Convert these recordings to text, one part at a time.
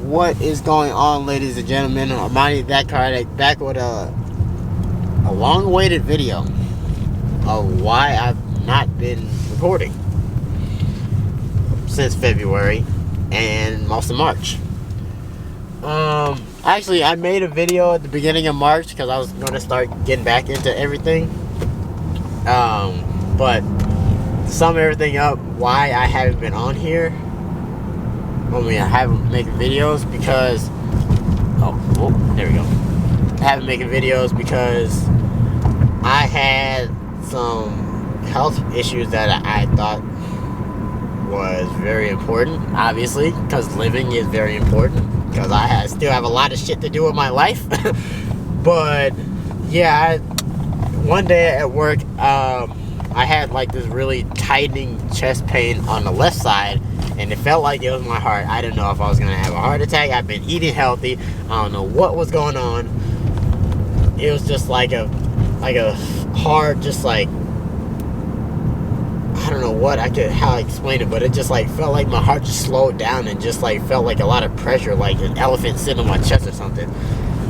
What is going on, ladies and gentlemen? Armani that card back with a long-awaited video of why I've not been recording since February and most of March. Actually, I made a video at the beginning of March because I was going to start getting back into everything. But to sum everything up, why I haven't been on here. I haven't been making videos because there we go. I haven't been making videos because I had some health issues that I thought was very important, obviously, because living is very important, because I still have a lot of shit to do with my life. But yeah, one day at work, I had like this really tightening chest pain on the left side, and it felt like it was my heart. I didn't know if I was gonna have a heart attack. I've been eating healthy. I don't know what was going on. It was just like a hard, just like, I don't know how I explain it, but it just like felt like my heart just slowed down and just like felt like a lot of pressure, like an elephant sitting on my chest or something.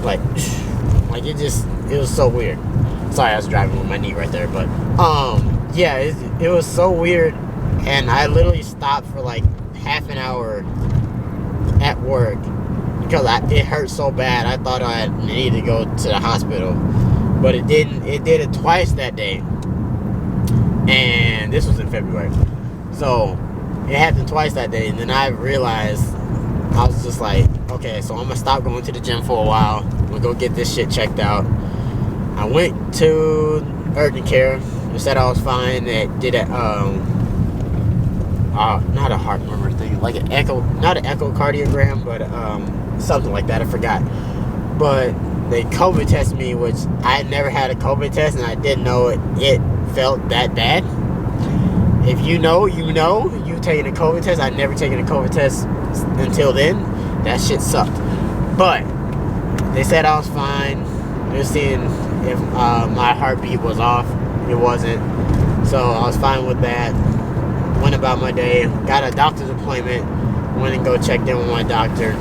Like it was so weird. Sorry, I was driving with my knee right there, but yeah, it was so weird, and I literally stopped for like half an hour at work because it hurt so bad. I thought I needed to go to the hospital, but it didn't. It did it twice that day, and this was in February, so it happened twice that day. And then I realized, I was just like, okay, so I'm gonna stop going to the gym for a while. I'm gonna go get this shit checked out. I went to urgent care. They said I was fine. They did a not a heart murmur thing, like an echo, not an echocardiogram, but something like that. I forgot. But they COVID tested me, which I had never had a COVID test, and I didn't know it felt that bad. If you know, you know. You taking a COVID test. I'd never taken a COVID test until then. That shit sucked. But they said I was fine. They're seeing if my heartbeat was off. It wasn't. So I was fine with that. Went about my day. Got a doctor's appointment. Went and go checked in with my doctor.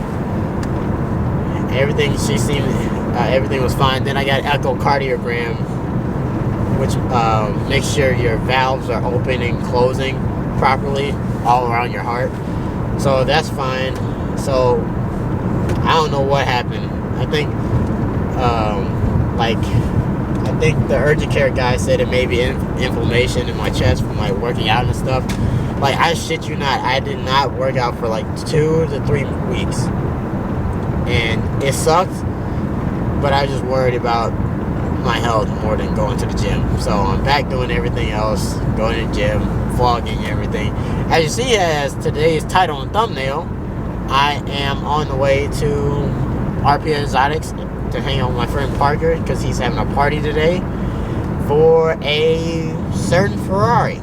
Everything was fine. Then I got an echocardiogram, which makes sure your valves are open and closing properly all around your heart. So that's fine. So I don't know what happened. I think the urgent care guy said it may be inflammation in my chest from like working out and stuff. Like, I shit you not, I did not work out for like 2 to 3 weeks, and it sucked. But I was just worried about my health more than going to the gym. So I'm back doing everything else, going to the gym, vlogging, everything. As you see, as today's title and thumbnail, I am on the way to RP Exotics to hang out with my friend Parker, because he's having a party today for a certain Ferrari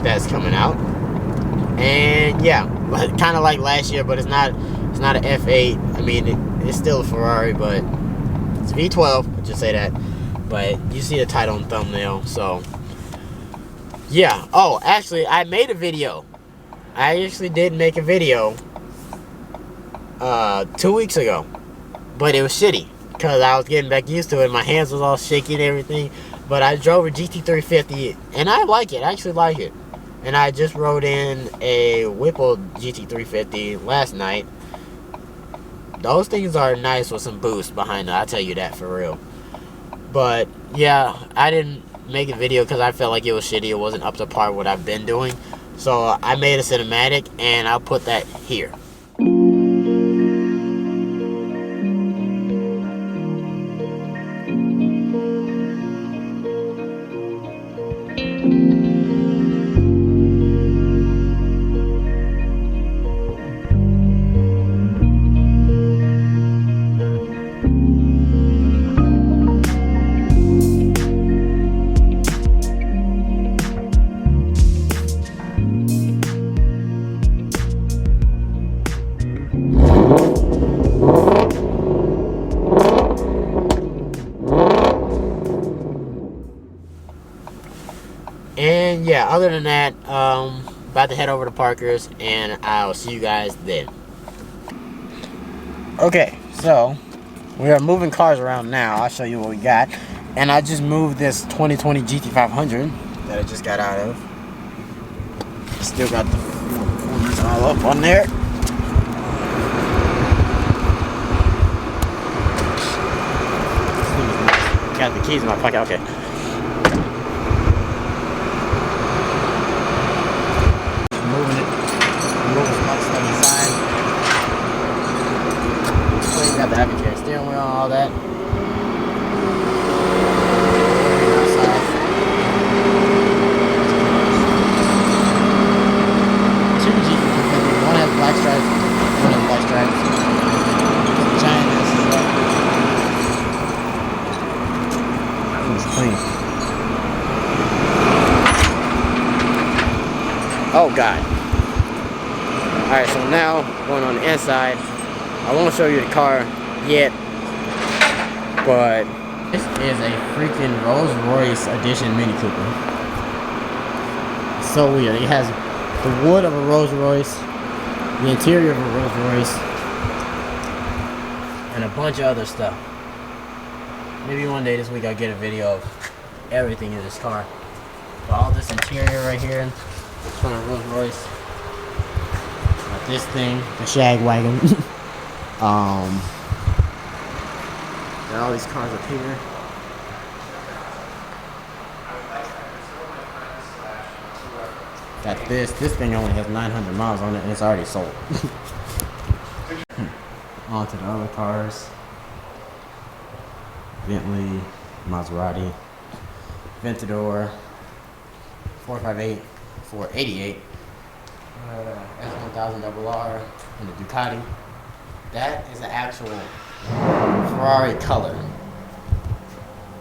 that's coming out. And yeah, kind of like last year, but it's not an F8. I mean, it's still a Ferrari, but it's V12. I'll just say that. But you see the title and thumbnail, so yeah. Oh, actually, I made a video. I actually did make a video 2 weeks ago, but it was shitty because I was getting back used to it. My hands was all shaky and everything. But I drove a GT350, and I like it. I actually like it. And I just rode in a Whipple GT350 last night. Those things are nice with some boost behind it. I'll tell you that for real. But yeah, I didn't make a video because I felt like it was shitty. It wasn't up to par what I've been doing. So I made a cinematic, and I'll put that here. And yeah, other than that, about to head over to Parker's, and I'll see you guys then. Okay, so we are moving cars around now. I'll show you what we got. And I just moved this 2020 GT500 that I just got out of. Still got the corners all up on there. Got the keys in my pocket. Okay. Moving it. Moving some other stuff inside. So you got the Adventure steering wheel and all that. Two GT500. One has black stripes. One has black stripes. Giant ass stuff. It's clean. Oh God. Alright, so now going on the inside. I won't show you the car yet, but this is a freaking Rolls Royce edition Mini Cooper. It's so weird. It has the wood of a Rolls Royce, the interior of a Rolls Royce, and a bunch of other stuff. Maybe one day this week I'll get a video of everything in this car. But all this interior right here, it's from a Rolls Royce. Got this thing, the shag wagon. Got all these cars up here. Got this thing only has 900 miles on it and it's already sold. On to the other cars. Bentley, Maserati, Ventador, 458, 488, S1000 RR, and the Ducati. That is the actual Ferrari color.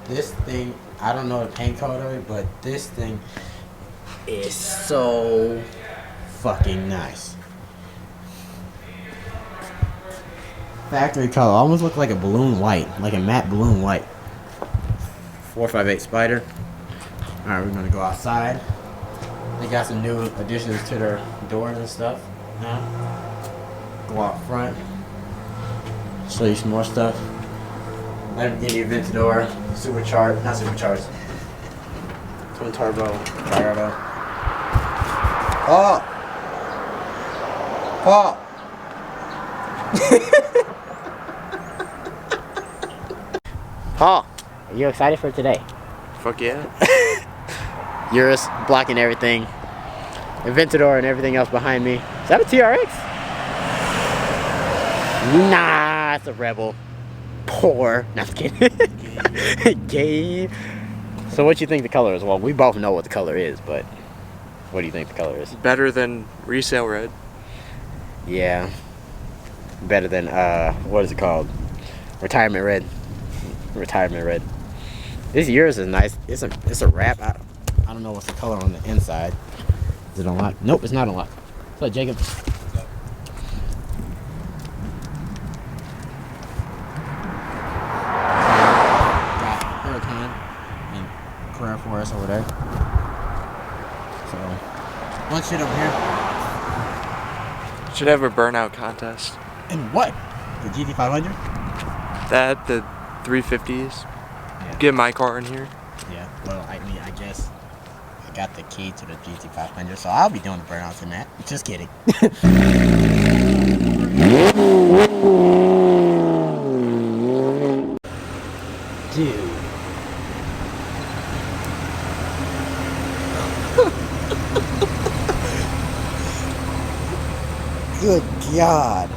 This thing, I don't know the paint code of it, but this thing is so fucking nice. Factory color, almost look like a balloon white, like a matte balloon white. 458 Spider. Alright, we're gonna go outside. They got some new additions to their doors and stuff now. Go out front. Show you some more stuff. Let me give you a Ventador, supercharged, not supercharged. Twin turbo, Toyota. Oh! Oh! Paul, are you excited for today? Fuck yeah. Urus blocking everything. Aventador and everything else behind me. Is that a TRX? Nah, it's a Rebel. Poor. Not kidding. Gay. So what do you think the color is? Well, we both know what the color is, but what do you think the color is? Better than resale red. Yeah. Better than, what is it called? Retirement red. Retirement red. This Urus is nice. It's a wrap. I don't know what's the color on the inside. Is it unlocked? Nope, it's not unlocked. What's up, Jacob? Got Hurricane and Carrera Forest over there. So, bunch of shit over here. Should have a burnout contest. And what? The GT500? That, the 350s. Yeah. Get my car in here. Yeah, well, I mean, I guess I got the key to the GT500, so I'll be doing the burnouts in that. Just kidding. Dude. Good God.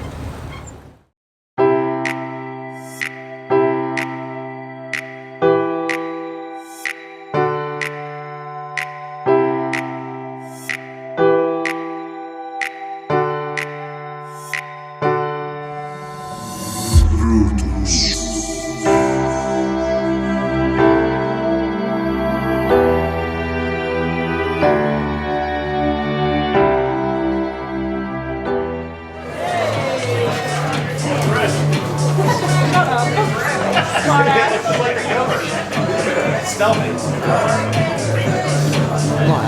Come on.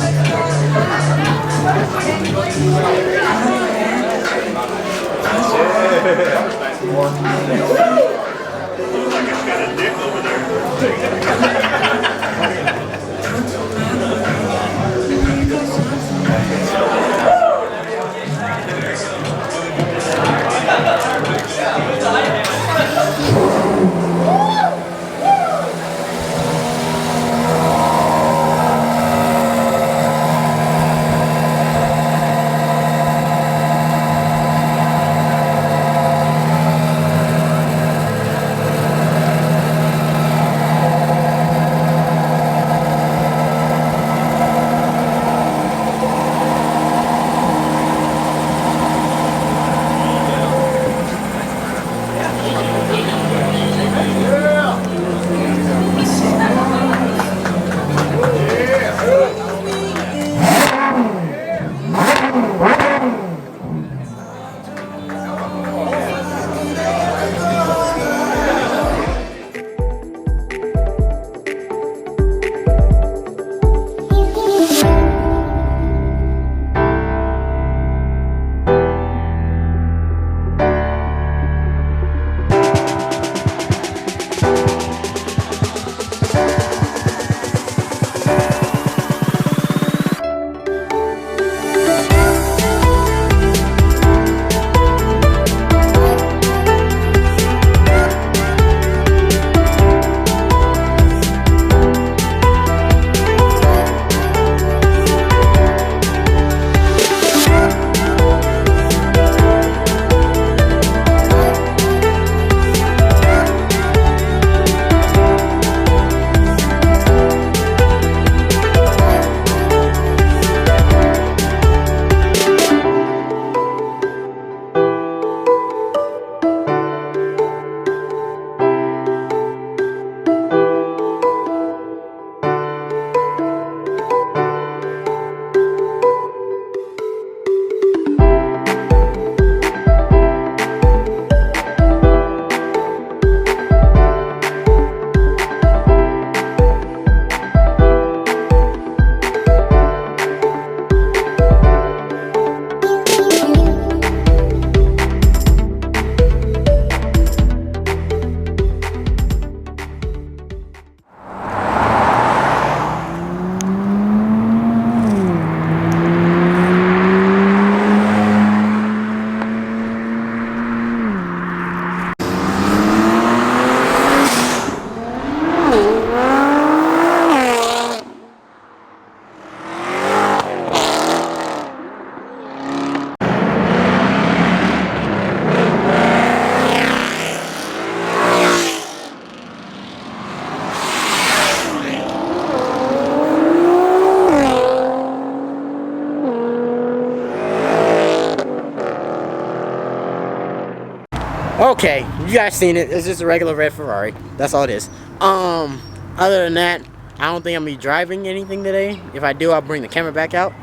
Okay, you guys seen it. It's just a regular red Ferrari. That's all it is. Other than that, I don't think I'm gonna be driving anything today. If I do, I'll bring the camera back out.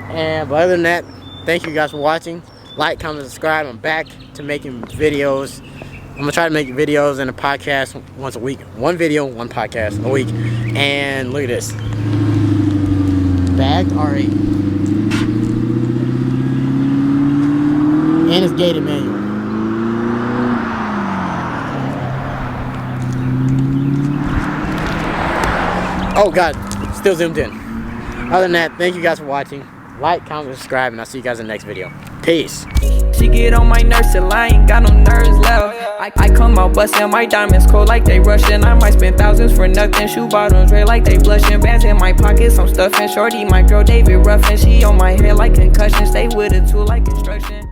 But other than that, thank you guys for watching. Like, comment, subscribe. I'm back to making videos. I'm gonna try to make videos and a podcast once a week. One video, one podcast a week. And look at this. Bagged R8. And it's gated manual. Oh God, still zoomed in. Other than that, thank you guys for watching. Like, comment, subscribe, and I'll see you guys in the next video. Peace. She get on my nerves till I ain't got no nerves left. I come out bustin', my diamonds cold like they Russian. I might spend thousands for nothing. Shoe bottoms red like they blushing. Bands in my pockets, I'm stuffing. Shorty, my girl David Ruffin. She on my head like concussion. Stay with a tool like construction.